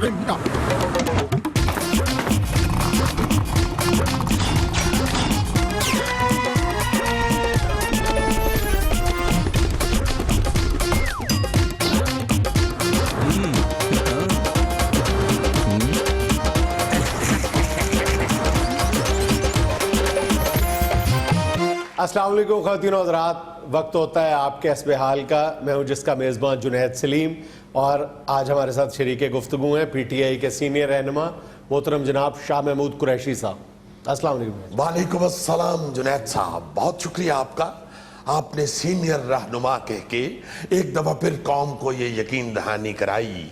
अस्सलाम वालेकुम ख़वातीन और हज़रात, वक्त होता है आपके हस्बे हाल का। मैं हूं जिसका मेज़बान जुनैद सलीम और आज हमारे साथ शरीके गुफ्तगू हैं PTI के सीनियर रहनुमा मोहतरम जनाब शाह महमूद कुरैशी साहब। अस्सलाम वालेकुम। वालेकुम अस्सलाम जुनैद साहब, बहुत शुक्रिया आपका। आपने सीनियर रहनुमा कह के एक दफ़ा फिर कौम को ये यकीन दहानी कराई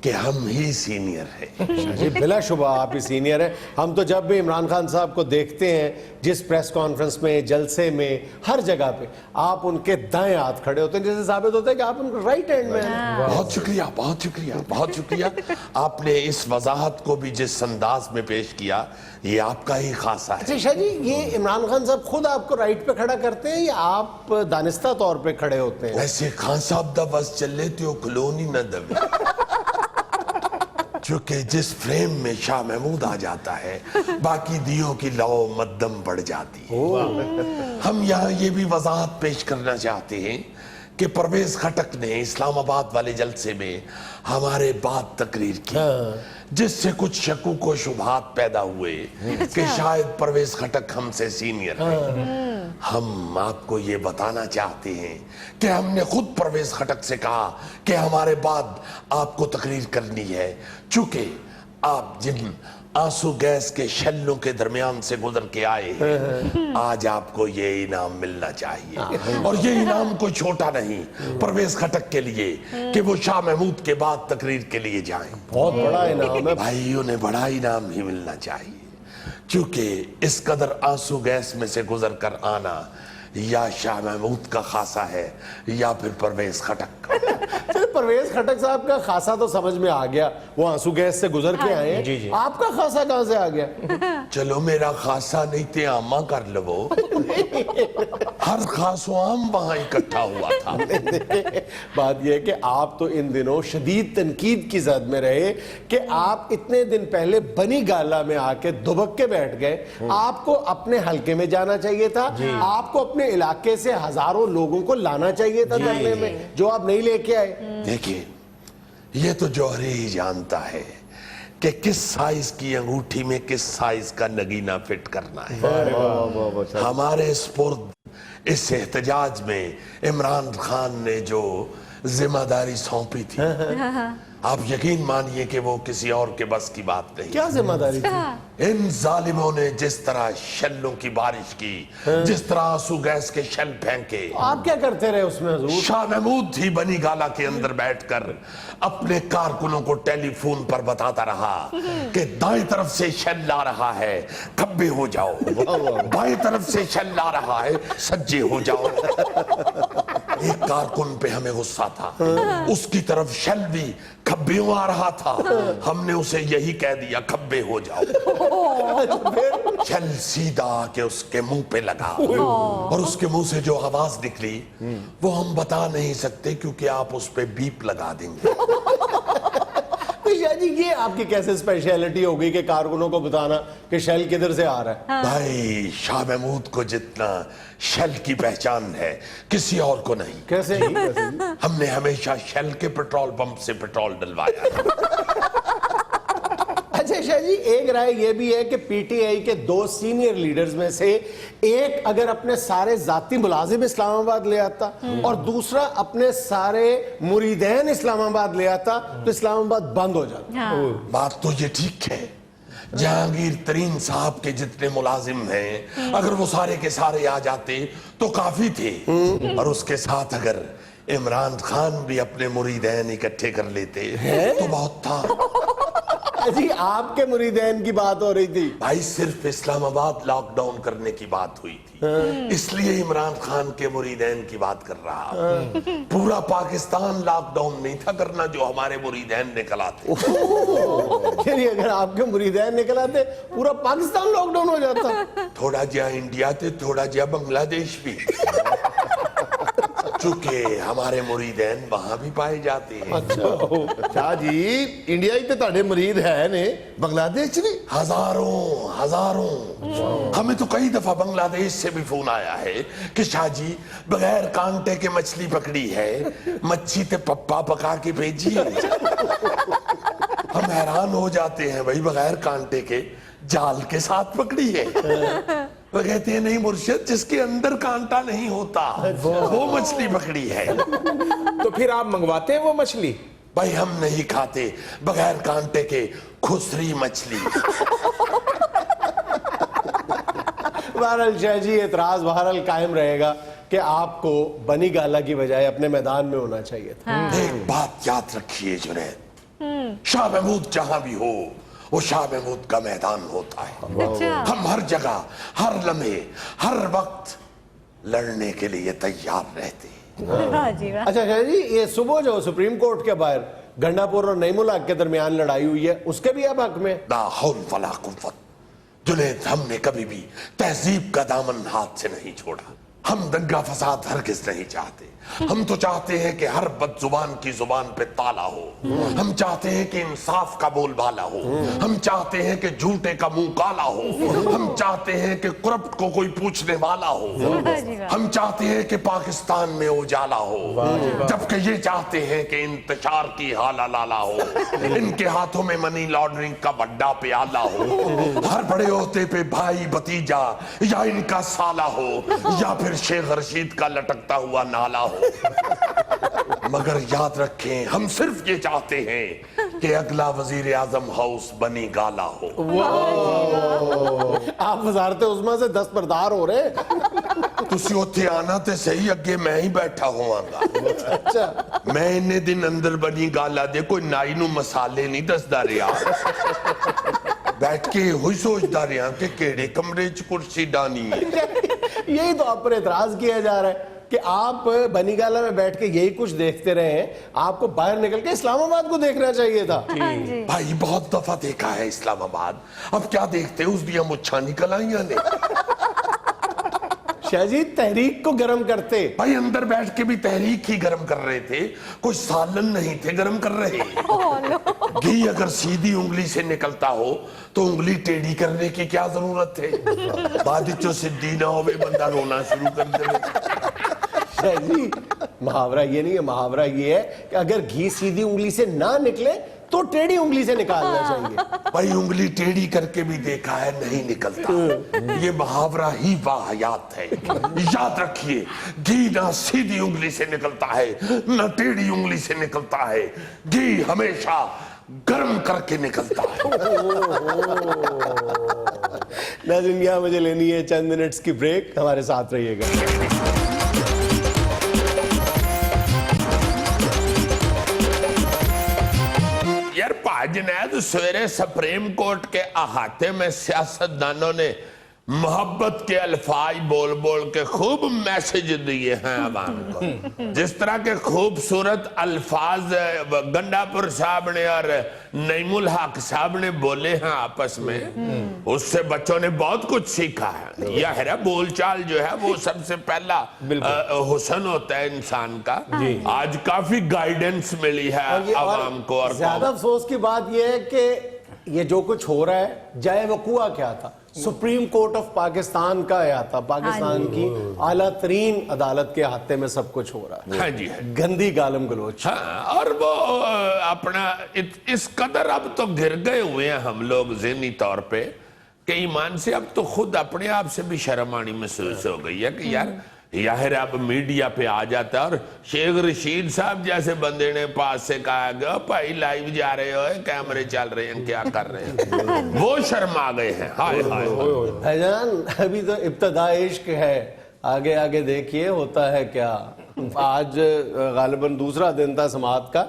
कि हम ही सीनियर हैं। जी बिलाशुबा आप ही सीनियर हैं। हम तो जब भी इमरान खान साहब को देखते हैं जिस प्रेस कॉन्फ्रेंस में, जलसे में, हर जगह पे आप उनके दाएं हाथ खड़े होते हैं, जैसे साबित होता है कि आप उनके राइट हैंड में हैं। बहुत शुक्रिया, बहुत शुक्रिया, बहुत शुक्रिया। आपने इस वजाहत को भी जिस अंदाज में पेश किया, ये आपका ही खासा है। अच्छा शाह जी, ये इमरान खान साहब खुद आपको राइट पे खड़ा करते हैं या आप दानिस्ता तौर पे खड़े होते हैं? ऐसे खान साहब दा बस चले तो खलोनी न दबे। चूंकि जिस फ्रेम में शाह महमूद आ जाता है, बाकी दियों की लौ मद्दम बढ़ जाती है। हम यहाँ ये भी वजाहत पेश करना चाहते हैं कि परवेज खटक ने इस्लामाबाद वाले जलसे में हमारे बाद तकरीर की, जिससे कुछ शकूक व शुबहात पैदा हुए कि शायद परवेज खटक हमसे सीनियर है। हम आपको ये बताना चाहते हैं कि हमने खुद परवेज खटक से कहा कि हमारे बाद आपको तकरीर करनी है, चूंकि आप जिन आंसू गैस के शल्लों के दरमियान से गुजर के आए हैं, आज आपको ये इनाम मिलना चाहिए। और ये इनाम कोई छोटा नहीं परवेज खटक के लिए कि वो शाह महमूद के बाद तकरीर के लिए जाएं। बहुत बड़ा इनाम है भाई, उन्हें बड़ा इनाम ही मिलना चाहिए, क्योंकि इस कदर आंसू गैस में से गुजर कर आना या शाह महमूद का खासा है या फिर परवेज खटक का। चल परवेज खटक साहब का खासा तो समझ में आ गया, वो आंसू गैस से गुजर के आए हैं। आपका खासा कहां से आ गया? चलो मेरा खासा नहीं ते आमा कर लो। हर खासो आम वहां इकट्ठा हुआ था। बात यह है कि आप तो इन दिनों शदीद तनकीद की जद में रहे कि आप इतने दिन पहले बनी गाला में आके दुबक के बैठ गए। आपको अपने हलके में जाना चाहिए था, आपको अपने इलाके से हजारों लोगों को लाना चाहिए था धरने में, जो आप नहीं लेके आए। देखिए, ये तो जौहरी ही जानता है कि किस साइज की अंगूठी में किस साइज का नगीना फिट करना है। हमारे स्पुर्द इस एहतजाज में इमरान खान ने जो जिम्मेदारी सौंपी थी, आप यकीन मानिए कि वो किसी और के बस की बात नहीं। क्या जिम्मेदारी थी? इन जालिमों ने जिस तरह शल्लों की बारिश की, जिस तरह आंसू गैस के शल फेंके, आप क्या करते रहे उसमें हुजूर? शाह महमूद ही बनी गाला के अंदर बैठकर अपने कारकुनों को टेलीफोन पर बताता रहा कि दाएं तरफ से शल ला रहा है, खब्बे हो जाओ, बाएं तरफ से शल ला रहा है, सज्जे हो जाओ। एक कारकुन पे हमें गुस्सा था, उसकी तरफ शल भी खब्बेयों आ रहा था, हमने उसे यही कह दिया खब्बे हो जाओ। शल सीधा आके उसके मुंह पे लगा और उसके मुंह से जो आवाज निकली वो हम बता नहीं सकते, क्योंकि आप उस पे बीप लगा देंगे। जी ये आपकी कैसे स्पेशलिटी हो गई कि कारकुनों को बताना कि शेल किधर से आ रहा है? भाई, शाह महमूद को जितना शेल की पहचान है किसी और को नहीं। कैसे? हमने हमेशा शेल के पेट्रोल पंप से पेट्रोल डलवाया। अच्छा शाह जी, एक राय ये भी है कि PTI के 2 सीनियर लीडर्स में से एक अगर अपने सारे जाती मुलाजिम इस्लामाबाद ले आता और दूसरा अपने सारे मुरीदैन इस्लामाबाद ले आता तो इस्लामाबाद बंद हो जाता। बात तो ये ठीक है, जहांगीर तरीन साहब के जितने मुलाजिम हैं, अगर वो सारे के सारे आ जाते तो काफी थे, और उसके साथ अगर इमरान खान भी अपने मुरीदैन इकट्ठे कर लेते तो बहुत था। जी आपके मुरीदैन की बात हो रही थी। भाई, सिर्फ इस्लामाबाद लॉकडाउन करने की बात हुई थी, इसलिए इमरान खान के मुरीदैन की बात कर रहा। पूरा पाकिस्तान लॉकडाउन नहीं था करना जो हमारे मुरीदैन निकल आते। चलिए, अगर आपके मुरीदैन निकल आते पूरा पाकिस्तान लॉकडाउन हो जाता। थोड़ा जिया इंडिया थे, थोड़ा जिया बांग्लादेश भी। چونکہ ہمارے مریدین وہاں بھی پائے جاتے ہیں. شاہ جی انڈیا ہی تے تہاڈے مرید ہے نے, بنگلہ دیش نہیں؟ ہزاروں. ہمیں تو کئی دفعہ بنگلہ دیش سے بھی فون آیا ہے کہ شاہ جی بغیر کانٹے کے مچھلی پکڑی ہے, مچھی تے پپا پکا کے بھیجیے. ہم حیران ہو جاتے ہیں, بھائی بغیر کانٹے کے جال کے ساتھ پکڑی ہے. وہ کہتے ہیں نہیں مرشد, جس کے اندر کانٹا نہیں ہوتا وہ مچھلی پکڑی ہے. تو پھر آپ منگواتے ہیں وہ مچھلی؟ بھائی ہم نہیں کھاتے بغیر کانٹے کے خسری مچھلی. بہرحال شاہ جی اعتراض بہرحال قائم رہے گا کہ آپ کو بنی گالا کی بجائے اپنے میدان میں ہونا چاہیے تھا. ایک بات یاد رکھیے جنید, شاہ محمود جہاں بھی ہو وہ شاہ محمود کا میدان ہوتا ہے. ہم ہر جگہ, ہر لمحے, ہر وقت لڑنے کے لیے تیار رہتے ہیں. اچھا شاہ جی, یہ صبح جو سپریم کورٹ کے باہر گنڈا پور اور نعیم الحق کے درمیان لڑائی ہوئی ہے, اس کے بھی آپ حق میں؟ لا حول ولا قوت. جنید ہم نے کبھی بھی تہذیب کا دامن ہاتھ سے نہیں چھوڑا. ہم دنگا فساد ہرگز نہیں چاہتے. ہم تو چاہتے ہیں کہ ہر بد زبان کی زبان پہ تالا ہو. ہم چاہتے ہیں کہ انصاف کا بول بالا ہو. ہم چاہتے ہیں کہ جھوٹے کا منہ کالا ہو. ہم چاہتے ہیں کہ کرپٹ کو کوئی پوچھنے والا ہو. ہم چاہتے ہیں کہ پاکستان میں اجالا ہو, جبکہ یہ چاہتے ہیں کہ انتشار کی حالہ لالا ہو. ان کے ہاتھوں میں منی لانڈرنگ کا بڑا پیالہ ہو. ہر بڑے عہدے پہ بھائی بھتیجا یا ان کا سالہ ہو, یا پھر شیخ رشید کا لٹکتا ہوا نالا ہو. مگر یاد رکھیں, ہم صرف یہ چاہتے ہیں کہ اگلا وزیر اعظم ہاؤس بنی گالا ہو. آپ وزارت عظمیٰ سے دستبردار ہو رہے ہیں. تسی اوتھے آنا تے صحیح, اگے میں ہی بیٹھا ہواں گا. میں انہیں دن اندر بنی گالا دے کوئی نائی نو مسالے نہیں دسدا رہا. بیٹھ کے ہوئی سوچدا رہا کہ کیڑے کمرے چ کرسی ڈانی ہے. یہی تو آپ پر اعتراض کیا جا رہا ہے کہ آپ بنی گالا میں بیٹھ کے یہی کچھ دیکھتے رہے ہیں. آپ کو باہر نکل کے اسلام آباد کو دیکھنا چاہیے تھا. بھائی بہت دفعہ دیکھا ہے اسلام آباد, اب کیا دیکھتے اس دیا مچھاں نکل آئیاں نے. شاہ جی تحریک کو گرم کرتے. بھائی اندر بیٹھ کے بھی تحریک ہی گرم کر رہے تھے, کوئی سالن نہیں تھے گرم کر رہے. گھی اگر سیدھی انگلی سے نکلتا ہو تو انگلی ٹیڑھی کرنے کی کیا ضرورت ہے. بعد چو سدھی نہ ہوئے بندہ رونا شروع کر دے. شاہ جی محاورہ یہ نہیں ہے, محاورہ یہ ہے کہ اگر گھی سیدھی انگلی سے نہ نکلے تو ٹیڑھی انگلی سے نکالنا چاہیے. بھائی انگلی ٹیڑھی کر کے بھی دیکھا ہے, نہیں نکلتا. یہ محاورہ ہی واہیات ہے. یاد رکھیے, گھی نہ سیدھی انگلی سے نکلتا ہے نہ ٹیڑھی انگلی سے نکلتا ہے. گھی ہمیشہ گرم کر کے نکلتا ہے. ناظرین یہاں مجھے لینی ہے چند منٹس کی بریک, ہمارے ساتھ رہیے گا. یار جنید سویرے سپریم کورٹ کے احاطے میں سیاستدانوں نے محبت کے الفاظ بول بول کے خوب میسج دیے ہیں عوام کو. جس طرح کے خوبصورت الفاظ گنڈا پور صاحب نے اور نعیم الحق صاحب نے بولے ہیں آپس میں, اس سے بچوں نے بہت کچھ سیکھا ہے. یہ ہے بول چال جو ہے وہ سب سے پہلا حسن ہوتا ہے انسان کا. آج کافی گائیڈنس ملی ہے عوام کو. اور زیادہ افسوس کی بات یہ ہے کہ یہ جو کچھ ہو رہا ہے جائے وقوع کیا تھا, سپریم کورٹ آف پاکستان کا احاطہ, پاکستان کی اعلیٰ ترین عدالت کے احاطے میں سب کچھ ہو رہا ہے. ہاں جی, گندی گالم گلوچ. اور وہ اپنا اس قدر اب تو گر گئے ہوئے ہیں ہم لوگ ذہنی طور پہ کہ ایمان سے اب تو خود اپنے آپ سے بھی شرم آنی محسوس ہو گئی ہے کہ یار یاہر اب میڈیا پہ آ جاتا ہے. اور شیخ رشید صاحب جیسے بندے نے پاس سے کہا کہ بھائی لائیو جا رہے ہو, کیمرے چل رہے ہیں, کیا کر رہے ہیں, وہ شرم آ گئے ہیں. ہائے ہائے بھائی جان ابھی تو ابتدا عشق ہے, آگے آگے دیکھیے ہوتا ہے کیا. آج غالباً دوسرا دن تھا سماعت کا,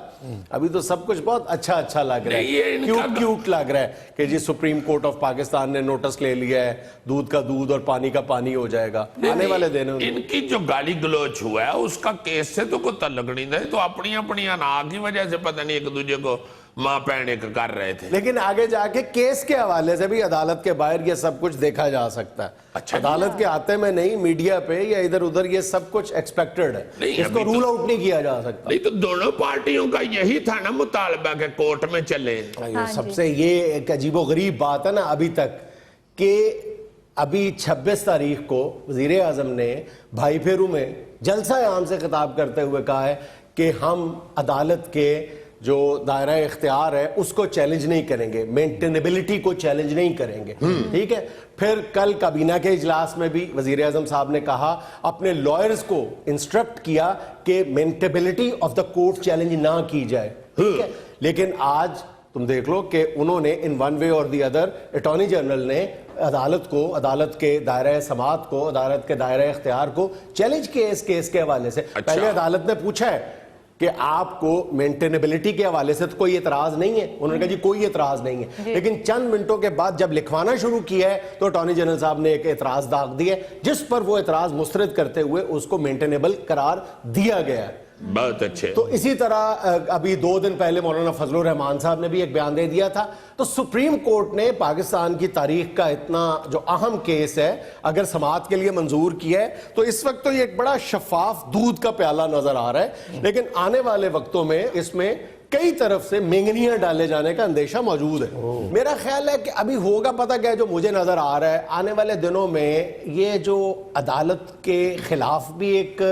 ابھی تو سب کچھ بہت اچھا اچھا لگ رہا ہے, کیوٹ کیوٹ لگ رہا ہے کہ جی سپریم کورٹ آف پاکستان نے نوٹس لے لیا ہے, دودھ کا دودھ اور پانی کا پانی ہو جائے گا. آنے والے دن ان کی جو گالی گلوچ ہوا ہے اس کا کیس سے تو کوئی تعلق نہیں ہے, تو اپنی اپنی انا کی وجہ سے پتہ نہیں ایک دوسرے کو मां पैनिक कर रहे थे। लेकिन आगे जाके केस के हवाले से भी अदालत के बाहर ये सब कुछ देखा जा सकता है। अच्छा, अदालत के आते में नहीं, मीडिया पे या इधर उधर ये सब कुछ एक्सपेक्टेड है, नहीं, इसको अभी रूल आउट नहीं किया जा सकता। नहीं तो दोनों पार्टियों का यही था ना मुतालबा के कोर्ट में चले। सबसे ये एक अजीबोगरीब बात है ना अभी तक कि अभी 26 तारीख को वजीर आजम ने भाई फेरू में जलसा आम से खिताब करते हुए कहा है कि हम अदालत के जो दायरा इख्तियार है उसको चैलेंज नहीं करेंगे, मेंटेनेबिलिटी को चैलेंज नहीं करेंगे। ठीक है, फिर कल काबीना के इजलास में भी वजीर आजम साहब ने कहा, अपने लॉयर्स को इंस्ट्रक्ट किया कि maintainability of the court challenge ना की जाए। ठीक है, लेकिन आज तुम देख लो कि उन्होंने इन वन वे और दी अदर अटॉर्नी जनरल ने अदालत को, अदालत के दायरा समात को, अदालत के दायरा इख्तियार को चैलेंज किया इस केस के हवाले से। अच्छा। पहले अदालत ने पूछा है कि आपको मेंटेनेबिलिटी के हवाले से तो कोई एतराज नहीं है, उन्होंने कहा जी कोई एतराज नहीं है। लेकिन चंद मिनटों के बाद जब लिखवाना शुरू किया है तो अटॉर्नी जनरल साहब ने एक एतराज दाग दिया, जिस पर वो एतराज मुस्तरद करते हुए उसको मेंटेनेबल करार दिया गया है। बहुत अच्छे। तो इसी तरह अभी 2 दिन पहले मौलाना फजलुर रहमान साहब ने भी एक बयान दे दिया था। तो सुप्रीम कोर्ट ने पाकिस्तान की तारीख का इतना जो अहम केस है अगर समाअत के लिए मंजूर किया है तो इस वक्त तो ये एक बड़ा शफाफ दूध का प्याला नजर आ रहा है, लेकिन आने वाले वक्तों में इसमें कई तरफ से मेंगनियां डाले जाने का अंदेशा मौजूद है। मेरा ख्याल है कि अभी होगा पता क्या है, जो मुझे नजर आ रहा है आने वाले दिनों में ये जो अदालत के खिलाफ भी एक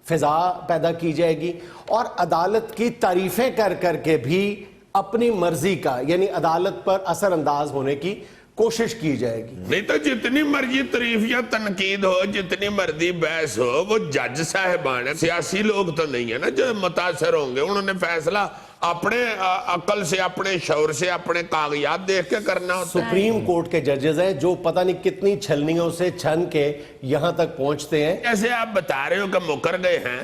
फिजा पैदा की जाएगी और अदालत की तारीफें कर करके भी अपनी मर्जी का यानी अदालत पर असर अंदाज होने की कोशिश की जाएगी। नहीं तो जितनी मर्जी तारीफ या तनकीद हो, जितनी मर्जी बहस हो, वो जज साहिबान है, सियासी लोग तो नहीं है ना जो मुतासर होंगे। उन्होंने फैसला अपने अकल से, अपने शौर से, अपने कागजात देख के करना होता है। सुप्रीम कोर्ट के जजेस हैं जो पता नहीं कितनी छलनियों से छन के यहां तक पहुंचते हैं। जैसे आप बता रहे हो कि मुकर गए हैं,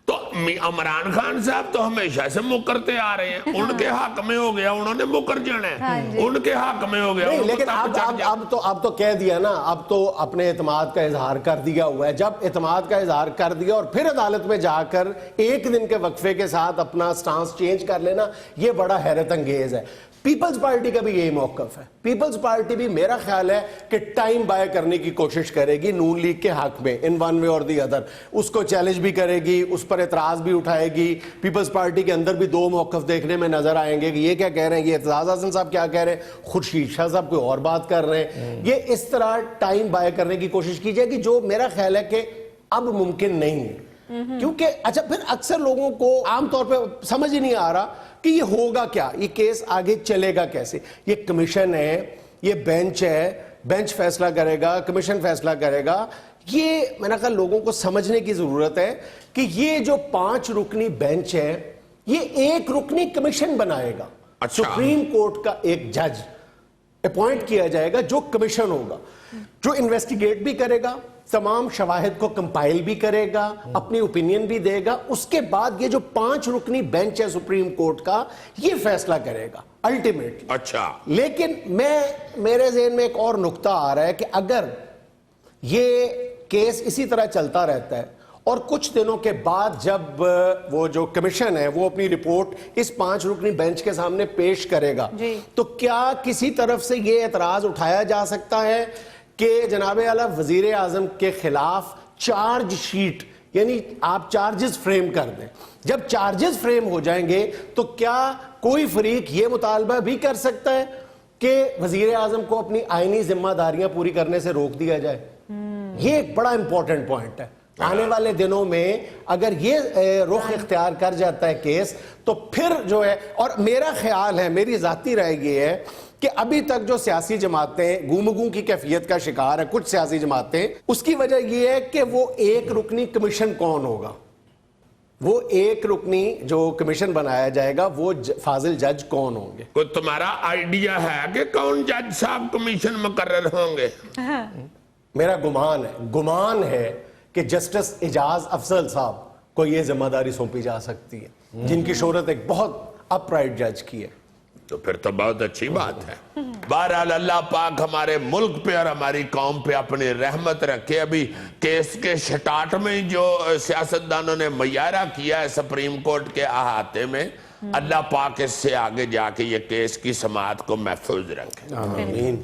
तो इमरान खान साहब तो हमेशा से मुकरते आ रहे हैं। उनके हक में हो गया, उन्होंने मुकर जाना है, उनके हक में हो गया। नहीं, उनको लेकिन अब तो कह दिया ना, अब तो अपने एतमाद का इजहार कर दिया हुआ है। जब एतमाद का इजहार कर दिया और फिर अदालत में जाकर एक दिन के वक्फे के साथ अपना स्टांस चेंज कर लेना, यह बड़ा हैरत अंगेज है। पीपल्स पार्टी का भी यही मौकफ है। पीपल्स पार्टी भी मेरा ख्याल है कि टाइम बाय करने की कोशिश करेगी नून लीग के हक में, इन वन वे और दी अदर। उसको चैलेंज भी करेगी, उस पर एतराज भी उठाएगी। पीपल्स पार्टी के अंदर भी 2 मौकफ देखने में नजर आएंगे कि ये क्या कह रहे हैं, ये एतजाज हसन साहब क्या कह रहे हैं, खुर्शीद शाह साहब कोई और बात कर रहे हैं। ये इस तरह टाइम बाय करने की कोशिश की जाएगी, जो मेरा ख्याल है कि अब मुमकिन नहीं है। क्योंकि अच्छा फिर अक्सर लोगों को आमतौर पर समझ ही नहीं आ रहा कि ये होगा क्या, ये केस आगे चलेगा कैसे। ये कमीशन है, ये बेंच है, बेंच फैसला करेगा, कमीशन फैसला करेगा। ये मैंने कहा लोगों को समझने की जरूरत है कि ये जो 5 रुकनी बेंच है ये 1 रुकनी कमीशन बनाएगा। अच्छा। सुप्रीम कोर्ट का एक जज अपॉइंट किया जाएगा जो कमीशन होगा, जो इन्वेस्टिगेट भी करेगा, तमाम शवाहिद को कंपाइल भी करेगा, अपनी ओपिनियन भी देगा। उसके बाद ये जो 5 रुकनी बेंच है सुप्रीम कोर्ट का, ये फैसला करेगा अल्टीमेटली। अच्छा, लेकिन मेरे ज़हन में एक और नुक्ता आ रहा है कि अगर ये केस इसी तरह चलता रहता है और कुछ दिनों के बाद जब वो जो कमीशन है वो अपनी रिपोर्ट इस 5 रुकनी बेंच के सामने पेश करेगा, तो क्या किसी तरफ से ये एतराज उठाया जा सकता है कि जनाबे आला वजीर आजम के खिलाफ चार्ज शीट यानी आप चार्जेस फ्रेम कर दें। जब चार्जेस फ्रेम हो जाएंगे तो क्या कोई फरीक ये मुतालबा भी कर सकता है कि वजीर आजम को अपनी आईनी जिम्मेदारियां पूरी करने से रोक दिया जाए? ये एक बड़ा इंपॉर्टेंट पॉइंट है। आने वाले दिनों में अगर ये रुख इख्तियार कर जाता है केस, तो फिर जो है, और मेरा ख्याल है, मेरी जाती राय ये है कि अभी तक जो सियासी जमातें गुमगू की कैफियत का शिकार है, कुछ सियासी जमातें, उसकी वजह यह है कि वो 1 रुकनी कमीशन कौन होगा, वो 1 रुकनी जो कमीशन बनाया जाएगा वो फाजिल जज कौन होंगे। कोई तुम्हारा आइडिया है कि कौन जज साहब कमीशन मुकर्रर होंगे? मेरा गुमान है कि जस्टिस एजाज अफजल साहब को यह जिम्मेदारी सौंपी जा सकती है, जिनकी शोहरत एक बहुत अपराइट जज की है। तो फिर तो बहुत अच्छी बात है। बहरहाल अल्लाह पाक हमारे मुल्क पे और हमारी कौम पे अपनी रहमत रखे। अभी केस के स्टार्ट में जो सियासतदानों ने मुय्यारा किया है सुप्रीम कोर्ट के अहाते में, اللہ پاک اس سے آگے جا کے یہ کیس کی سماعت کو محفوظ رکھے. آمین.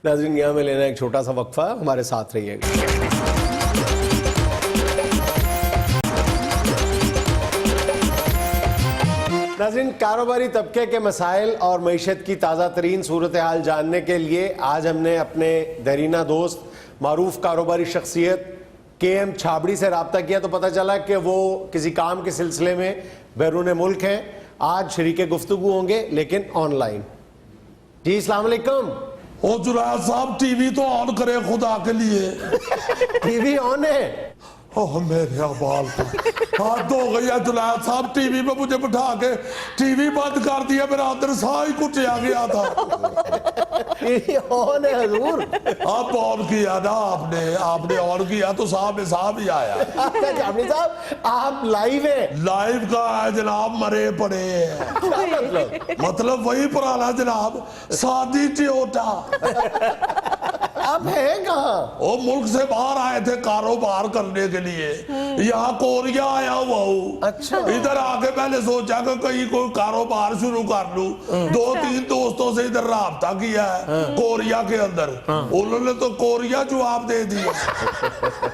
ناظرین یہاں میں لینا ایک چھوٹا سا وقفہ, ہمارے ساتھ رہیے گا. ناظرین, کاروباری طبقے کے مسائل اور معیشت کی تازہ ترین صورتحال جاننے کے لیے آج ہم نے اپنے دیرینہ دوست معروف کاروباری شخصیت کے ایم چھابڑی سے رابطہ کیا تو پتہ چلا کہ وہ کسی کام کے سلسلے میں بیرون ملک ہیں. آج شریک گفتگو ہوں گے لیکن آن لائن. جی السلام علیکم. او جنید صاحب ٹی وی تو آن کرے خدا کے لیے. ٹی وی آن ہے؟ اوہ میرے اقبال کا ہاتھ ہو گئی ہے جنید صاحب. ٹی وی پہ مجھے بٹھا کے ٹی وی بند کر دیا, میرا اندر سا ہی کٹیا گیا تھا. ٹی وی آن ہے حضور. آپ آن کیا نا, آپ نے آن کیا تو صاحب حساب ہی آیا. چھابڑی صاحب آپ لائیو ہیں؟ لائیو کا ہے جناب, مرے پڑے ہیں. کیا مطلب؟ مطلب وہی پرانا جناب, سادی ٹیوٹا. آپ ہیں کہاں؟ وہ ملک سے باہر آئے تھے کاروبار کرنے کے لیے, یہاں کوریا آیا ہوا ہوں. اچھا. ادھر آگے میں نے سوچا کہ کہیں کوئی کاروبار شروع کر لوں. 2-3 دوستوں سے ادھر رابطہ کیا ہے کوریا کے اندر, انہوں نے تو کوریا جواب دے دیا.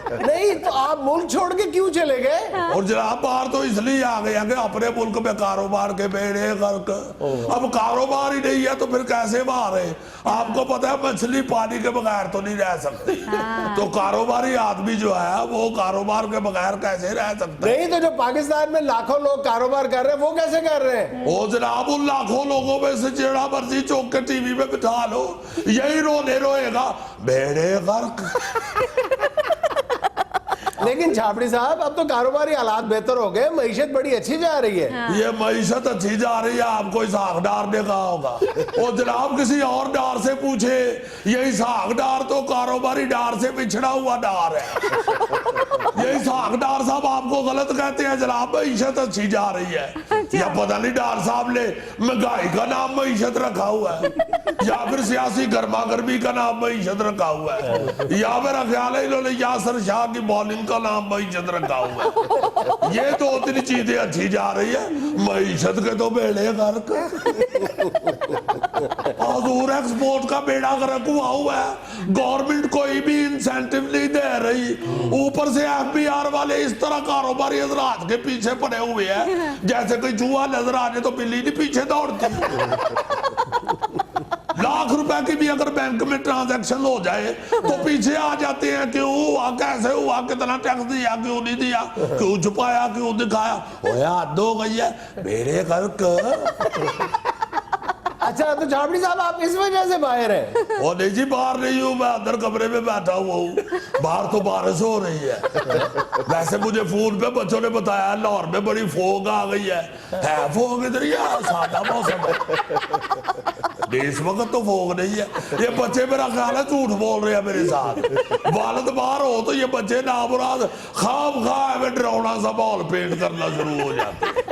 نہیں تو آپ ملک چھوڑ کے کیوں چلے گئے؟ اور جناب باہر تو اس لیے آ گیا کہ اپنے ملک میں کاروبار کے بیڑے غرق. اب کاروبار ہی نہیں ہے تو پھر کیسے باہر ہے؟ آپ کو پتا ہے مچھلی پانی کے بغیر تو نہیں رہ سکتی, تو کاروباری آدمی جو ہے وہ کاروبار کے بغیر کیسے رہ سکتا ہے؟ نہیں تو جو پاکستان میں لاکھوں لوگ کاروبار کر رہے ہیں وہ کیسے کر رہے ہیں؟ وہ جناب ان لاکھوں لوگوں میں سے جیڑا مرضی چوک کے ٹی وی میں بٹھا لو, یہی روئے گا بیڑے غرق. لیکن چھابڑی صاحب اب تو کاروباری حالات بہتر ہو گئے, معیشت بڑی اچھی جا رہی ہے. یہ معیشت اچھی جا رہی ہے, آپ کو اسحاق ڈار نے کہا ہوگا. وہ جناب کسی اور ڈار سے پوچھے, یہ اسحاق ڈار تو کاروباری ڈار سے بچھڑا ہوا ڈار ہے. یہ اسحاق ڈار صاحب آپ کو غلط کہتے ہیں جناب, معیشت اچھی جا رہی ہے. یا پتہ نہیں ڈار صاحب نے مہنگائی کا نام معیشت رکھا ہوا ہے, یا پھر سیاسی گرما گرمی کا نام معیشت رکھا ہوا ہے, یا میرا خیال ہے انہوں نے یاسر شاہ کی بالنگ کا نام معیشت رکھا ہوا ہے. یہ 2-3 چیزیں اچھی جا رہی ہے, معیشت کے تو بیڑے غرق. حضور ایکسپورٹ کا بیڑا غرق ہوا ہے, گورنمنٹ کوئی بھی انسینٹیو نہیں دے رہی, اوپر سے ایف بی آر والے اس طرح کاروباری حضرات کے پیچھے پڑے ہوئے ہیں جیسے کوئی چوہا نظر آنے تو بلی نہیں پیچھے دوڑتی. لاکھ روپے کی بھی اگر بینک میں ٹرانزیکشن ہو جائے تو پیچھے آ جاتے ہیں, کیوں ہوا, کیسے ہوا, کتنا ٹیکس دیا, کیوں نہیں دیا, کیوں چھپایا, کیوں دکھایا. حد ہو گئی ہے, بیڑے غرق. اچھا تو چھابڑی صاحب آپ اس وجہ سے باہر ہیں؟ وہ نہیں جی باہر نہیں ہوں, میں اندر کمرے میں بیٹھا ہوا ہوں, باہر تو بارش ہو رہی ہے. ویسے مجھے فون پہ بچوں نے بتایا لاہور میں بڑی فوگ آ گئی ہے. فوگ ادھر ہی ہے, سادہ موسم ہے, اس وقت تو فوگ نہیں ہے. یہ بچے میرا خیال ہے جھوٹ بول رہے ہیں میرے ساتھ. والد باہر ہو تو یہ بچے نامراد خواب خواہ میں ڈراؤنا سا ماحول پینٹ کرنا شروع ہو جاتے ہیں.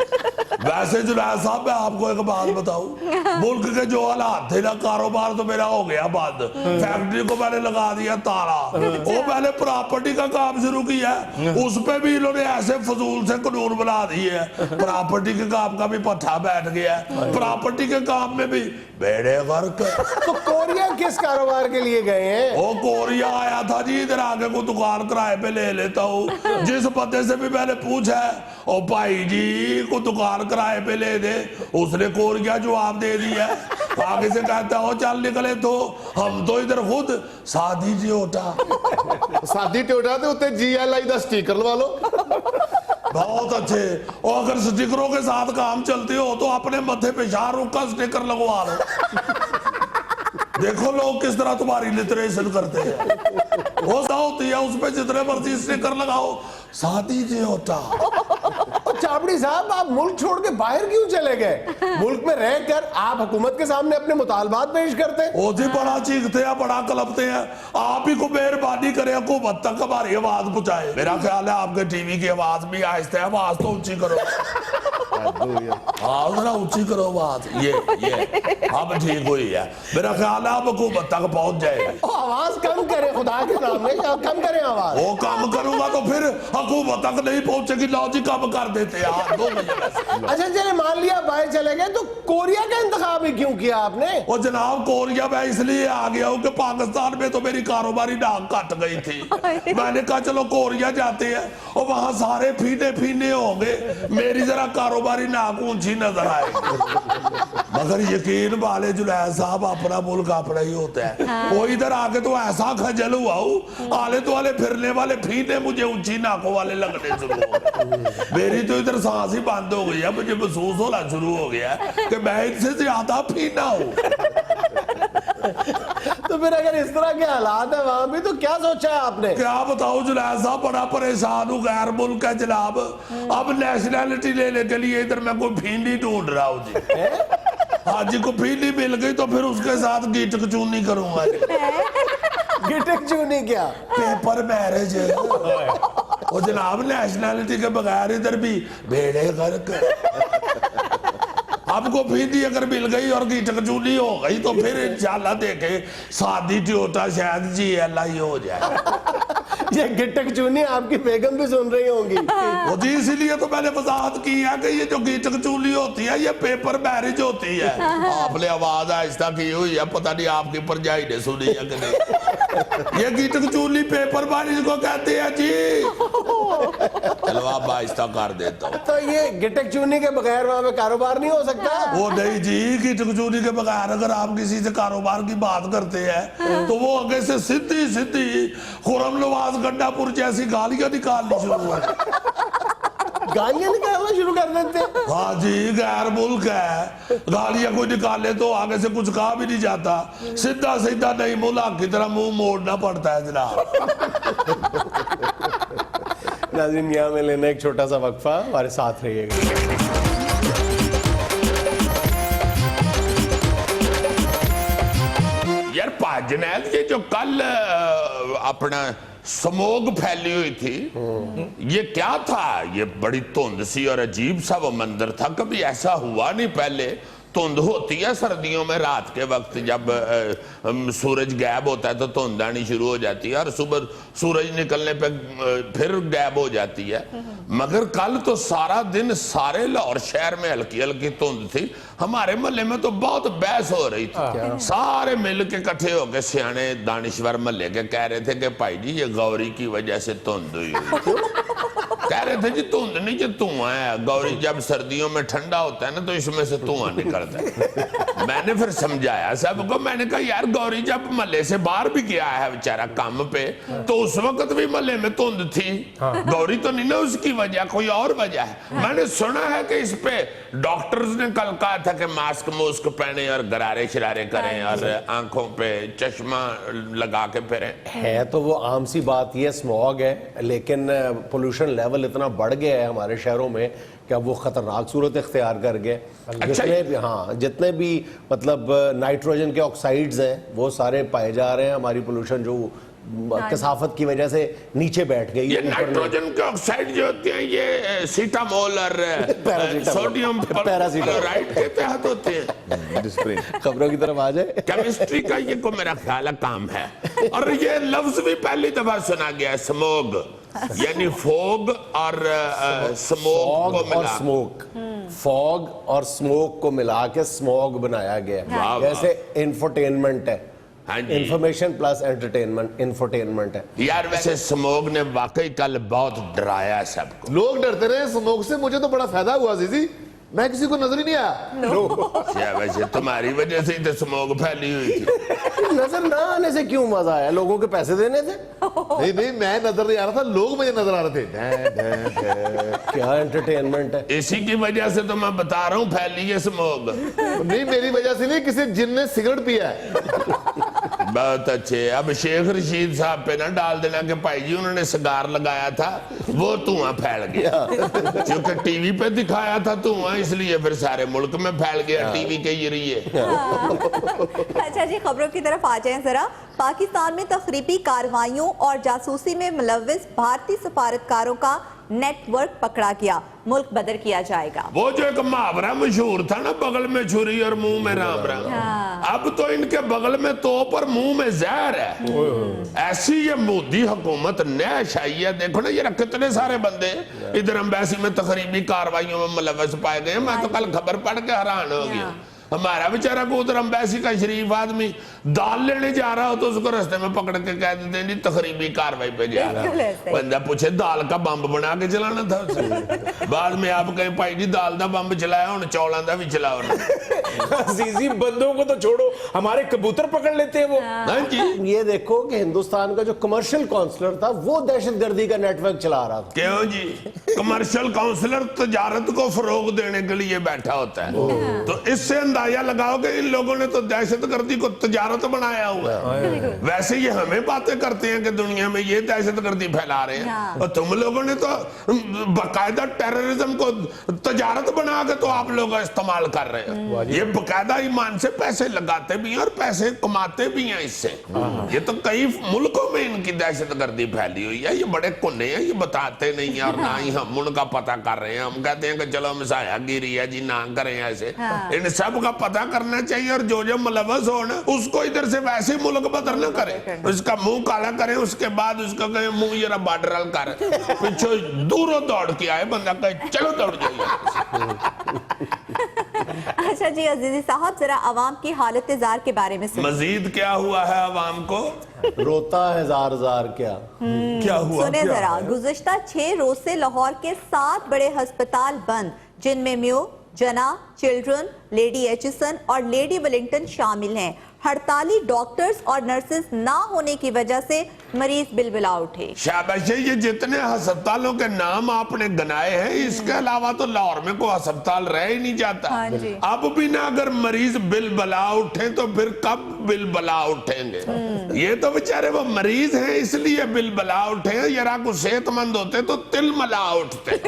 ویسے جنید صاحب میں آپ کو ایک بات بتاؤں, ملک کے جو حالات تھے نا, کاروبار تو میرا ہو گیا بند, فیکٹری کو میں نے لگا دیا تالا, وہ میں نے پراپرٹی کا کام شروع کیا, اس پہ بھی انہوں نے ایسے فضول سے قانون بنا دیے ہیں, پراپرٹی کے کام کا بھی پٹھا بیٹھ گیا ہے, پراپرٹی کے کام میں بھی بیڑے غرق. تو کوریا کس کاروبار کے لیے گئے ہیں؟ وہ کوریا آیا تھا جی, ادھر آگے کو دکان کرائے پہ لے لیتا ہوں. جس بندے سے بھی میں نے پوچھا ہے, او بھائی جی کو دکان کرائے پہ لے دے, اس نے کوریا جواب دے دیا. آگے سے کہتا ہو چل نکلے تو ہم تو ادھر خود سادی ٹیوٹا. سادی ٹیوٹا تے اوتے جی ایل آئی دا سٹیکر لوا لو. بہت اچھے. اور اگر سٹیکروں کے ساتھ کام چلتے ہو تو اپنے متھے پہ شاہ رخ کا سٹیکر لگوا لو. دیکھو لوگ کس طرح تمہاری لٹریشن کرتے ہیں. ہوتا ہوتی ہے اس پہ جتنے مرضی سٹیکر لگاؤ, سادی ٹیوٹا. چھابڑی صاحب آپ ملک چھوڑ کے باہر کیوں چلے گئے؟ ملک میں رہ کر آپ حکومت کے سامنے اپنے مطالبات پیش کرتے. وہ جی بڑا چیختے ہیں, بڑا کلپتے ہیں. آپ ہی کو مہربانی کرے حکومت تک ہماری آواز پہنچائے. میرا خیال ہے آپ کے ٹی وی کی آواز بھی آہستہ ہے, آواز تو اونچی کرو. हाँ जरा ऊंची करो बात, ये अब ठीक हुई है, मेरा ख्याल है अब हुकूमत तक पहुंच जाएगी। आवाज कम करें खुदा के नाम में, कम करें आवाज। वो कम करूंगा तो फिर हुकूमत तक नहीं पहुंचेगी, लॉजिक कम कर देते यार 2 बजे वैसे। अच्छा चले मान लिया बाहर चले गए तो कोरिया का इंतखाब ही क्यों किया आपने? वो जनाब कोरिया में इसलिए आ गया हूँ कि पाकिस्तान में तो मेरी कारोबारी नाक कट गई थी, मैंने कहा चलो कोरिया जाते हैं और वहां सारे फीने फीने होंगे, मेरी जरा कारोबारी नाक ऊंची नजर आएगी। मगर यकीन वाले जुलैद साहब, अपना मुल्क अपना ही होता है। वो इधर आके तो ऐसा खजल हुआ हूँ, आले तो वाले फिरने वाले फीने मुझे ऊंची नाकों वाले लगने शुरू हो गए। मेरी तो इधर सांस ही बंद हो गई है, मुझे महसूस होना शुरू हो गया कि मैं इनसे ज्यादा फीना हूँ। तो फिर अगर इस तरह के हालात है वहां भी तो क्या सोचा है आपने? क्या बताऊं जुलैद साहब, बड़ा परेशान हूँ, गैर मुल्क है जनाब, अब नेशनैलिटी लेने के लिए इधर मैं कोई फीनी ढूंढ रहा हूँ जी। हाँ जी, को फीनी मिल गई तो फिर उसके साथ गिटक चूनी करूंगा। गिटक चूनी क्या? Paper marriage. वो जनाब नेशनैलिटी के बगैर इधर भी भेड़े गर्क। आपको फीनी अगर मिल गई और गिटक चूनी हो गई तो फिर इंशाल्लाह देखे शादी टोयोटा शायद GLI हो जाए। ये गिटक चूनी आपकी बेगम भी सुन रही होंगी। वो जी इसीलिए तो मैंने वजाहत की है कि ये जो गिटक चूली होती है ये पेपर मैरिज होती है। आपने आवाज आहिस्ता की हुई है, पता नहीं आपकी परजाई ने सुनी है कि नहीं। ये गिटक चूली पेपर मैरिज को कहते हैं जी। चलो आप आहिस्ता कर देता हूँ। तो ये गिटक चूनी के बगैर वहां पे कारोबार नहीं हो सकता? वो नहीं जी, गिटक चूनी के बगैर अगर आप किसी से कारोबार की बात करते हैं तो वो आगे से सीधी सीधी खुरम नवाज गंडापुर जैसी गालियां निकालनी शुरू हो जाती। गालियां निकालना शुरू कर देते हैं? हाँ जी, गैर मुल्क है, गालियां कोई निकाले तो आगे से कुछ कहा भी नहीं जाता, सीधा सीधा नहीं मुला की तरह मुंह मोड़ना पड़ता है जनाब। नाज़रीन यहाँ में लेना एक छोटा सा वक्फा, हमारे साथ रहिएगा। यार पाजनैद ये जो कल अपना स्मोग फैली हुई थी, ये क्या था? ये बड़ी धुंध सी और अजीब सा वो मंजर था, कभी ऐसा हुआ नहीं पहले। धुंध होती है सर्दियों में रात के वक्त, जब सूरज गायब होता है तो धुंध आनी शुरू हो जाती है और सुबह सूरज निकलने पे फिर गायब हो जाती है। मगर कल तो सारा दिन सारे लाहौर शहर में हल्की हल्की धुंध थी। हमारे मोहल्ले में तो बहुत बहस हो रही थी, सारे मिल के इकट्ठे होकर सियाने दानिश्वर मोहल्ले के कह रहे थे कि भाई जी ये गौरी की वजह से धुंध हुई। कह रहे थे जी धुंध नहीं, जो धुआं है, गौरी जब सर्दियों में ठंडा होता है ना तो इसमें से धुआं निकलता है। मैंने फिर समझाया सबको, मैंने कहा यार गौरी जब महल्ले से बाहर भी गया है बेचारा काम पे तो उस वक्त भी महल्ले में धुंध थी, गौरी तो नहीं ना उसकी वजह, कोई और वजह है। मैंने सुना है कि इस पे डॉक्टर्स ने कल कहा था कि मास्क मुस्क पहने और गरारे शरारे करें और आंखों पे चश्मा लगा के फिरें। है तो वो आम सी बात, ये स्मॉग है, लेकिन पोल्यूशन लेवल इतना बढ़ गया है हमारे शहरों में कि अब वो खतरनाक सूरत इख्तियार कर गए। जितने भी जितने भी मतलब नाइट्रोजन के ऑक्साइड्स हैं वो सारे पाए जा रहे हैं। हमारी पोल्यूशन जो कसाफत की वजह से नीचे बैठ गई। ये नाइट्रोजन के ऑक्साइड जो होते हैं ये सीटामोल और सोडियम पेरोक्साइड के तहत होते हैं। खबरों की तरफ आ जाए। केमिस्ट्री का ये को मेरा ख्याल है काम है। और ये लफ्ज भी पहली दफा सुना गया, स्मोग, यानी फोग और स्मोक को मिला, फॉग और स्मोक को मिला के स्मॉग बनाया गया। जैसे इंफोटेनमेंट है, इंफॉर्मेशन प्लस एंटरटेनमेंट, इंफोटेनमेंट है यार। वैसे स्मोग ने वाकई कल बहुत डराया सबको। लोग डरते रहे स्मोक से, मुझे तो बड़ा फायदा हुआ जी, मैं किसी को नजर ही नहीं आया। वैसे तुम्हारी वजह से ही तो स्मोग फैली हुई थी। नजर ना आने से क्यों मजा आया? लोगों के पैसे देने थे? नहीं नहीं, मैं नजर नहीं आ रहा था, लोग मुझे नजर आ रहे थे। क्या एंटरटेनमेंट है? इसी की वजह से तो मैं बता रहा हूँ फैली है स्मोग। नहीं मेरी वजह से नहीं, किसी जिन ने सिगरेट पिया है। बहुत अच्छे। अब शेख रशीद साहब पे ना डाल देना कि भाई जी उन्होंने सिगार लगाया था वो धुआं फैल गया, क्योंकि टीवी पे दिखाया था धुआं, इसलिए फिर सारे मुल्क में फैल गया टीवी के जरिए। अच्छा जी, खबरों की तरफ आ जाएं जरा। पाकिस्तान में तखरीबी कार्रवाइयों और जासूसी में मुलव्विस भारतीय सफारतकारों का नेट वर्क पकड़ा गया, मुल्क बदर किया जाएगा। वो जो एक मुहावरा मशहूर था ना, बगल में छुरी और मुंह में राम राम, अब तो इनके बगल में तोप और मुंह में जहर है। ऐसी ये मोदी हुकूमत नैश आई है। देखो ना, ये कितने सारे बंदे इधर एम्बेसी में तकरीबी कार्रवाइयों में मुलव्वस पाए गए। मैं तो कल खबर पढ़ के हैरान हो गया। हमारा बेचारा को उधर एम्बेसी का शरीफ आदमी दाल लेने जा रहा हो तो उसको रास्ते में पकड़ के कह देते हैं जी तकरीबी कार्रवाई पे जा रहा है। बंदा पूछे दाल का बम्ब बना के चलाना था उसे। बाद में आप कहें भाई जी दाल का बम्ब चलाया, हुण चौलां दा भी चलाओ ना। अजीजी, बंदों को तो छोड़ो, हमारे कबूतर पकड़ लेते हैं वो। हाँ जी, ये देखो कि हिंदुस्तान का जो कमर्शियल काउंसलर था वो दहशतगर्दी का नेटवर्क चला रहा था। क्यों जी? कमर्शियल काउंसलर तजारत को फरोग देने के लिए बैठा होता है। तो इससे अंदाजा लगाओ कि इन लोगों ने तो दहशतगर्दी को तजारत बनाया हुआ है। वैसे ये हमें बातें करते हैं कि दुनिया में ये दहशतगर्दी फैला रहे हैं, और तुम लोगों ने तो बाकायदा टेररिज्म को तजारत बना के तो आप लोग इस्तेमाल कर रहे हैं। ये बाकायदा ईमान से पैसे लगाते भी हैं और पैसे कमाते भी हैं इससे। ये तो कई मुल्कों में इनकी दहशतगर्दी फैली हुई है। ये बड़े कुन्ने हैं, ये बताते नहीं है और ना ही हम उनका पता कर रहे हैं। हम कहते हैं कि चलो मिसाया गिरी है जी, ना करें ऐसे। इन सब का पता करना चाहिए, और जो मुलव्वस हो ना उसको इधर से वैसे मुल्क बदर न करें, उसका मुंह काला करें, उसके बाद उसका कहे मुंह जरा बाडरल कर, पीछे दूरों दौड़ के आए बंदा कहे चलो दौड़ जाइए। अच्छा जी अजीजी साहब, जरा अवाम की हालत जार के बारे में सुनिए। मजीद क्या हुआ है अवाम को? रोता है जार जार क्या क्या हुआ? सुने जरा, गुज़िश्ता 6 रोज से लाहौर के 7 बड़े अस्पताल बंद, जिनमें म्यू, जना, चिल्ड्रन, लेडी एचिसन और लेडी वेलिंगटन शामिल हैं। हड़ताली डॉक्टर्स और नर्सेस ना होने की वजह से मरीज बिलबिला उठे। शाबाश, ये जितने अस्पतालों के नाम आपने गिनाए हैं, इसके अलावा तो लाहौर में कोई अस्पताल रह ही नहीं जाता। हाँ जी। अब भी ना अगर मरीज बिलबिला उठे तो फिर कब बिलबिला उठेंगे? ये तो बेचारे वो मरीज हैं इसलिए बिलबिला उठे हैं, जरा को सेहतमंद होते तो तिलमिला उठते।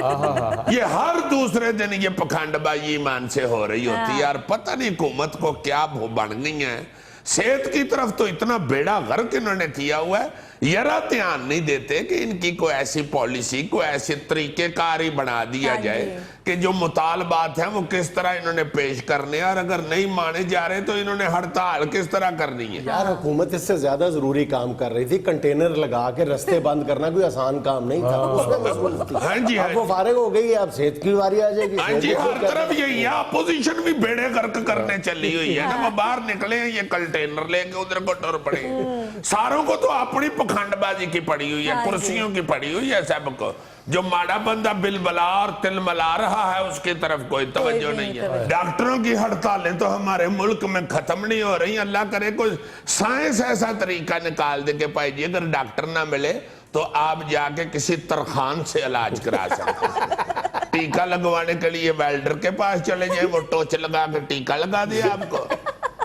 ये हर दूसरे दिन ये पखंडबाजी ईमान से हो रही होती है यार। पता नहीं हुकूमत को क्या बन गई है। सेहत की तरफ तो इतना बेड़ा गर्क इन्होंने किया हुआ है, जरा ध्यान नहीं देते कि इनकी कोई ऐसी पॉलिसी, कोई ऐसे तरीकेकार ही बना दिया जाए कि जो मुतालबात हैं वो किस तरह इन्होंने पेश करने हैं, और अगर नहीं माने जा रहे तो इन्होंने हड़ताल किस तरह करनी है। यार हुकूमत इससे ज्यादा जरूरी काम कर रही थी। कंटेनर लगा के रास्ते बंद करना कोई आसान काम नहीं था, उसमें मशगूल थी। हाँ जी, हाँ अब वो फारिग हो गई है, अब सेहत की बारी आ जाएगी। हाँ जी, हर तरफ यही है। अपोजिशन भी बेड़े गर्क करने चली हुई है ना। वो बाहर निकले हैं, ये कंटेनर लेके उधर को टुर पड़े। सारों को तो अपनी पखंडबाजी की पड़ी हुई है, कुर्सियों की पड़ी हुई है सबको। जो माड़ा बंदा बिलबला और तिलमिला रहा है उसकी तरफ कोई तवज्जो नहीं है। डॉक्टरों की हड़तालें तो हमारे मुल्क में खत्म नहीं हो रही। अल्लाह करे कोई साइंस ऐसा तरीका निकाल दे के भाई जी अगर डॉक्टर ना मिले तो आप जाके किसी तरखान से इलाज करा सकते। टीका लगवाने के लिए वेल्डर के पास चले जाए, वो टोच लगा के टीका लगा दिया आपको।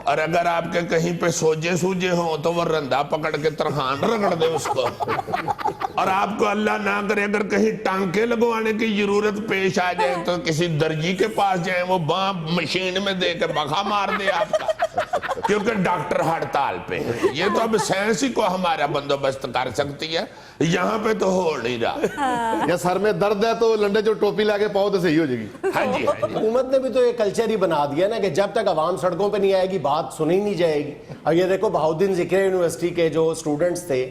और अगर आपके कहीं पे सोजे सूजे हो तो वो रंधा पकड़ के तरखान रगड़ दे उसको। और आपको अल्लाह ना करे अगर कहीं टांके लगवाने की जरूरत पेश आ जाए तो किसी दर्जी के पास जाए, वो बांप मशीन में दे के बखा मार दे आपका, क्योंकि डॉक्टर हड़ताल पे है। ये तो अब साइंस ही को हमारा बंदोबस्त कर सकती है, यहाँ पे तो हो नहीं रहा। या सर में दर्द है तो लंडे जो टोपी लाके पाओ तो सही हो जाएगी। हाँ जी, हाँ जी। हुकूमत ने भी तो ये कल्चर ही बना दिया ना कि जब तक आवाम सड़कों पे नहीं आएगी बात सुनी नहीं जाएगी। और ये देखो बहाउद्दीन ज़िक्र यूनिवर्सिटी के जो स्टूडेंट्स थे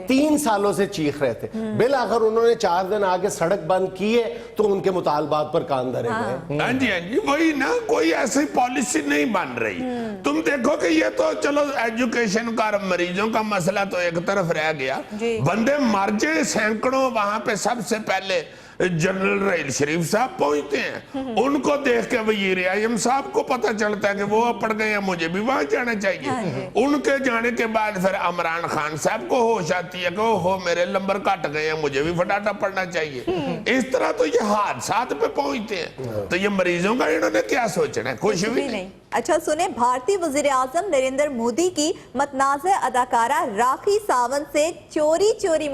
3 सालों से चीख रहे थे, बिल आखिर उन्होंने 4 दिन आके सड़क बंद की है तो उनके मुतालबात पर कान धरे गए। हाँ जी, हाँ जी, वही ना, कोई ऐसी पॉलिसी नहीं बन रही। तुम देखो कि ये तो चलो एजुकेशन का मरीजों का मसला तो एक तरफ रह गया, बंदे मर जाए सैकड़ों, वहां पे सबसे पहले जनरल रहील शरीफ साहब पहुंचते हैं। उनको देख के वजीर आज़म साहब को पता चलता है कि वो पड़ गए हैं, मुझे भी वहां जाना चाहिए। उनके जाने के बाद फिर इमरान खान साहब को होश आती है कि ओहो मेरे नंबर कट गए हैं, मुझे भी फटाटा पड़ना चाहिए। इस तरह तो ये हादसात पे पहुंचते हैं। तो ये मरीजों का इन्होंने क्या सोचना है? कुछ भी नहीं। अच्छा सुने, भारतीय वजीर आजम नरेंद्र मोदी की मतनाज़ अदाकारा राखी सावंत से चोरी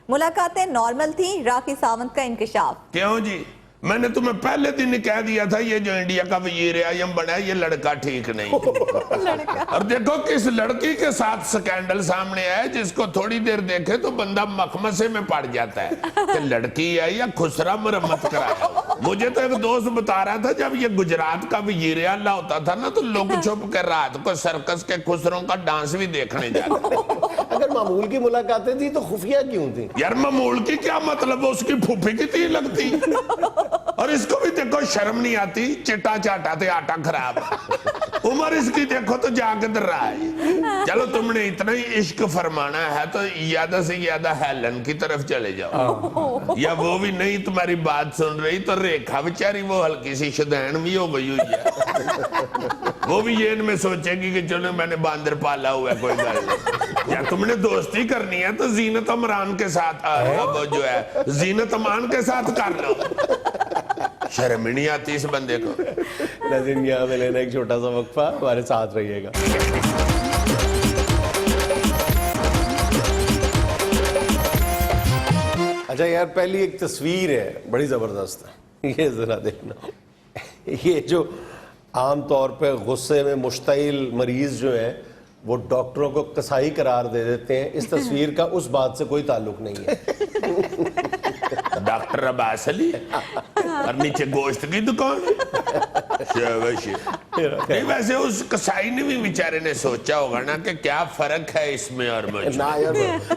मुलाकातें नॉर्मल थी। राखी सावंत का इंकशाफ। क्यों जी? मैंने तुम्हें पहले दिन ही कह दिया था ये जो इंडिया का वजीर आज़म बना है ये लड़का ठीक नहीं। और देखो किस लड़की के साथ स्कैंडल सामने आया जिसको थोड़ी देर देखे तो बंदा मखमसे में पड़ जाता है कि लड़की है या खुसरा मरम्मत कराया। मुझे तो एक दोस्त बता रहा था जब ये गुजरात का वजीर आला होता था ना तो लोग छुप कर रात को सर्कस के खुसरों का डांस भी देखने जाते। अगर मामूल की मुलाकातें थी तो खुफिया क्यों थी? यार मामूल की क्या मतलब, उसकी फूफी की थी लगती। और इसको भी देखो शर्म नहीं आती, चिट्टा चाटा थे आटा खराब। उम्र इसकी देखो तो जाके दर रहा है। चलो तुमने इतना ही इश्क फरमाना है तो ज्यादा से ज्यादा हेलन की तरफ चले जाओ। या वो भी नहीं तुम्हारी बात सुन रही तो रेखा बेचारी वो हल्की सी शुदैन भी हो गई हुई है। वो भी ये इनमें सोचेगी कि चलो मैंने बांदर पाला हुआ है, कोई गल नहीं। या तुमने दोस्ती करनी है तो जीनत अमरान के साथ वो जो है जीनत अमान के साथ कर लो। शर्म ही नहीं आती इस बंदे को। नाज़रीन यहाँ में लेना एक छोटा सा वक्फा, हमारे साथ रहिएगा। अच्छा यार, पहली एक तस्वीर है बड़ी जबरदस्त है, ये जरा देखना। ये जो आम तौर पे गुस्से में मुश्तइल मरीज जो है वो डॉक्टरों को कसाई करार दे देते हैं, इस तस्वीर का उस बात से कोई ताल्लुक नहीं है। डॉक्टर अब्बास अली और नीचे गोश्त की दुकान। नहीं वैसे उस कसाई ने भी बेचारे ने सोचा होगा ना कि क्या फर्क है इसमें और मुझे। ना यार,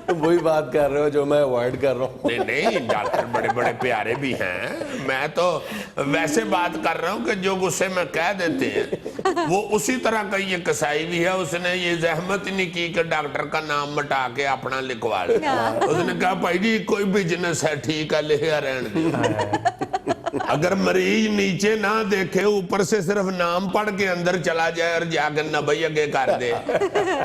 तुम वही बात कर रहे हो जो मैं अवॉइड कर रहा हूँ। नहीं नहीं, डॉक्टर बड़े बड़े प्यारे भी हैं। मैं तो वैसे बात कर रहा हूँ कि जो गुस्से में कह देते हैं वो उसी तरह का ये कसाई भी है। उसने ये जहमत नहीं की कि डॉक्टर का नाम मिटा के अपना लिखवा लिया। उसने कहा भाई जी कोई बिजनेस है ठीक है लिखा रहने दो। अगर मरीज नीचे ना देखे ऊपर से सिर्फ नाम पढ़ के अंदर चला जाए और जाकर नबई आगे कर दे,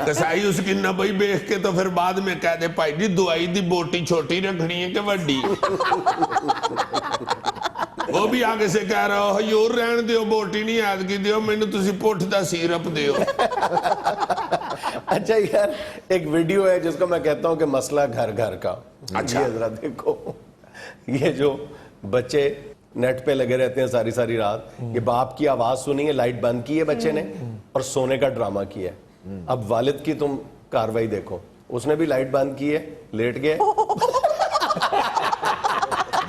कसाई उसकी नबई देख के तो फिर बाद में कह दे भाई जी दवाई दी बोटी छोटी रखनी है कि वड्डी। वो भी आगे से कह रहा हो यूर रहन दियो बोटी नहीं याद की दियो मैनू तुसी पुठ दा सिरप दियो। अच्छा यार, एक वीडियो है जिसको मैं कहता हूँ कि मसला घर घर का। अच्छा। ये जरा देखो, ये जो बच्चे नेट पे लगे रहते हैं सारी सारी रात, ये बाप की आवाज सुनी है, लाइट बंद की है बच्चे ने और सोने का ड्रामा किया है। अब वालिद की तुम कार्रवाई देखो, उसने भी लाइट बंद की है, लेट गए।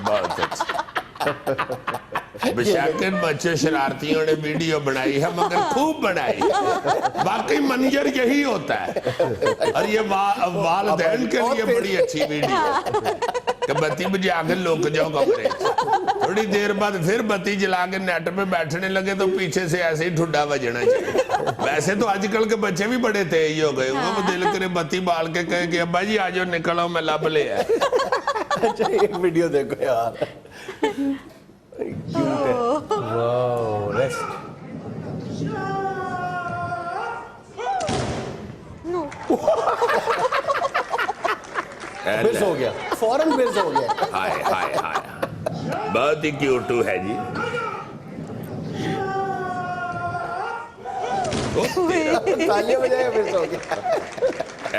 बहुत अच्छा। बेशक बच्चे शरारतियों ने वीडियो बनाई है मगर खूब बनाई। वाकई मंजर यही होता है और ये वालिदैन के लिए बड़ी अच्छी वीडियो है कि बत्ती बुझा के लुक जाओ कमरे। थोड़ी देर बाद फिर बत्ती जला के नेट पे बैठने लगे तो पीछे से ऐसे ही ठुड्डा बजना चाहिए। वैसे तो आजकल के बच्चे भी बड़े तेज हो गए, वो दिल करे बत्ती बाल के कहे कि अब्बा जी आज निकलो मैं लब ले आया। अच्छा एक वीडियो देखो यार, क्यूट है। Wow, rest. मिस हो गया, फौरन मिस हो गया। हाय हाय हाय, बहुत ही क्यूट है जी। तालियां बजाएगा, मिस हो गया।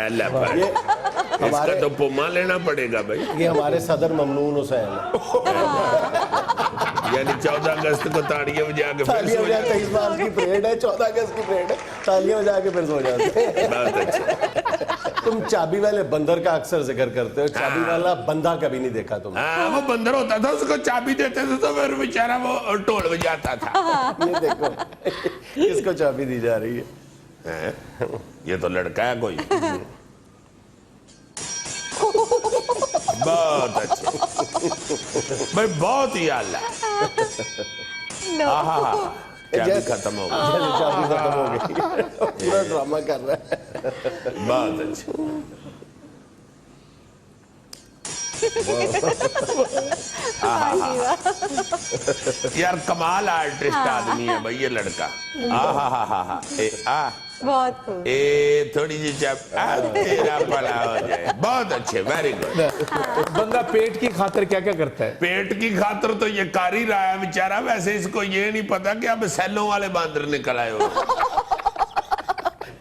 अल्लाह पर ये इसका हमारे तो पुमा लेना पड़ेगा भाई। ये हमारे सदर ममनून हुसैन है। यानी 14 अगस्त को ताड़ियां बजा के फिर तालियां सो बजा, जाते 23 मार्च की परेड है, 14 अगस्त की परेड है, तालियां बजा के फिर सो जाते हैं। बहुत अच्छा। तुम चाबी वाले बंदर का अक्सर जिक्र करते हो, चाबी वाला बंदा कभी नहीं देखा तुमने। हाँ वो बंदर होता था, उसको चाबी देते थे तो फिर बेचारा वो ढोल बजाता था। ये देखो किसको चाबी दी जा रही है। हैं? ये तो लड़का है कोई। बहुत अच्छे भाई, बहुत ही आला। चाबी खत्म हो गई। चाबी खत्म हो गई, पूरा ड्रामा कर रहा है। बहुत अच्छे। यार कमाल आर्टिस्ट आदमी है भाई ये लड़का। बहुत खूब। थोड़ी सी तेरा भला हो जाए। बहुत अच्छे, वेरी गुड। बंदा पेट की खातिर क्या क्या करता है? पेट की खातिर तो ये कर ही रहा है बेचारा। वैसे इसको ये नहीं पता कि अब सैलों वाले बांदर निकल आए हो।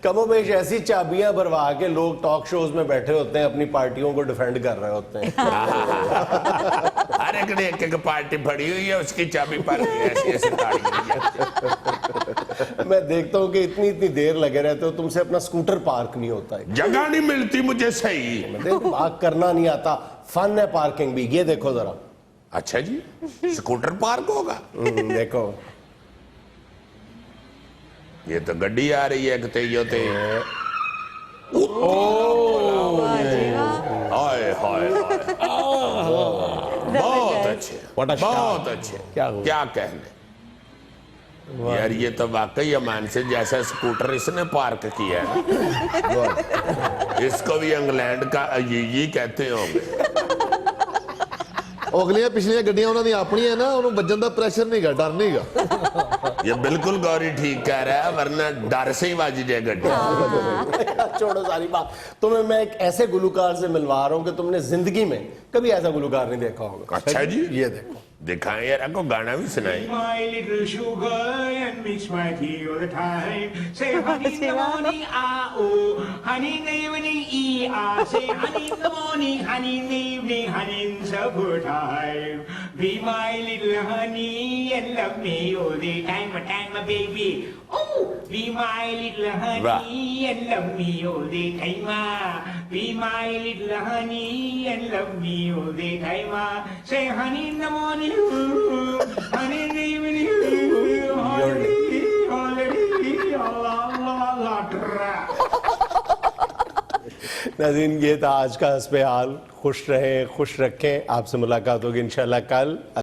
कमोबेश ऐसी चाबियां भरवा के लोग टॉक शोज में बैठे होते हैं, अपनी पार्टियों को डिफेंड कर रहे होते हैं। ہر ایک نے ایک پارٹی پڑی ہوئی ہے, اس کی چابی پر ایسی ایسی تاڑی ہوئی ہے. میں دیکھتا ہوں کہ اتنی دیر لگے رہتے ہو, تم سے اپنا سکوٹر پارک نہیں ہوتا ہے. جگہ نہیں ملتی مجھے صحیح. پارک کرنا نہیں آتا, فن ہے پارکنگ بھی. یہ دیکھو ذرا. اچھا جی, سکوٹر پارک ہوگا. دیکھو یہ تو گڈی آ رہی ہے کتے یہ تے. ہائے ہائے بہت اچھے, بہت اچھے. کیا کہنے یار, یہ تو واقعی امان سے جیسا سکوٹر اس نے پارک کیا ہے. اس کو بھی انگلینڈ کا یہ کہتے ہوں گے. اگلیاں پچھلیاں گڈیاں انہوں نے اپنی ہے نا, انہوں بجن دا پریشر نہیں گا, ڈر نہیں گا. یہ بالکل گوری ٹھیک کہہ رہا ہے, ورنہ ڈر سے ہی واجی جائے گڈی. چھوڑو ساری بات. تمہیں میں ایک ایسے گلوکار سے ملوا رہا ہوں کہ تم نے زندگی میں کبھی ایسا گلوکار نہیں دیکھا ہوگا. اچھا جی, یہ دیکھو. دکھائیں یار, آپ کو گانا بھی سنائیں. My little sugar and mix my tea all the time. Say honey in the morning, ah oh. Honey in the evening, ah. Say honey in the morning, honey in the evening, honey in supper time. Be my little honey and love me all the time, my baby. Oh, be my little honey and love me all the time. Be my little honey and love me all the time. Say honey in the morning. Honey in the evening, holiday, la. ناظرین, یہ تھا آج کا حسب حال. خوش رہیں, خوش رکھیں. آپ سے ملاقات ہوگی انشاءاللہ کل.